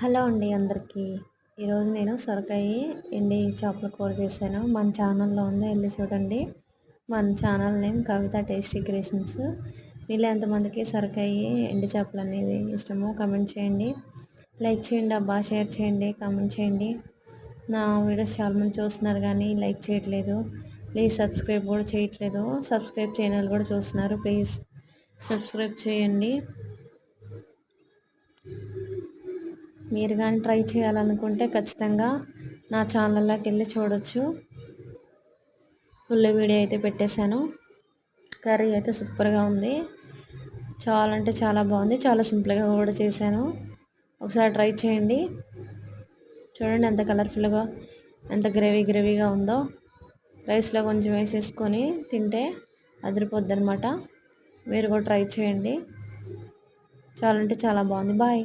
Hello అండి అందరికీ. ఈరోజు నేను సొరకాయ ఎండి చేపల కూర చేశాను. మన ఛానల్లో ఉంది, వెళ్ళి చూడండి. మన ఛానల్ నేమ్ కవిత టేస్టీ క్రియేషన్స్. వీళ్ళు ఎంతమందికి సొరకాయ ఎండి చేపలు అనేది ఇష్టమో కమెంట్ చేయండి, లైక్ చేయండి అబ్బా, షేర్ చేయండి, కామెంట్ చేయండి. నా వీడియోస్ చాలామంది చూస్తున్నారు కానీ లైక్ చేయట్లేదు, ప్లీజ్ సబ్స్క్రైబ్ కూడా చేయట్లేదు. సబ్స్క్రైబ్ చేయని వాళ్ళు కూడా చూస్తున్నారు, ప్లీజ్ సబ్స్క్రైబ్ చేయండి. మీరు కానీ ట్రై చేయాలనుకుంటే ఖచ్చితంగా నా ఛానల్లోకి వెళ్ళి చూడొచ్చు. ఫుల్ వీడియో అయితే పెట్టేశాను. కర్రీ అయితే సూపర్గా ఉంది, చాలా అంటే చాలా బాగుంది. చాలా సింపుల్గా కూడా చేశాను, ఒకసారి ట్రై చేయండి. చూడండి ఎంత కలర్ఫుల్గా, ఎంత గ్రేవీగా ఉందో. రైస్లో కొంచెం వేసేసుకొని తింటే అదిరిపోద్ది అనమాట. మీరు కూడా ట్రై చేయండి, చాలా అంటే చాలా బాగుంది. బాయ్.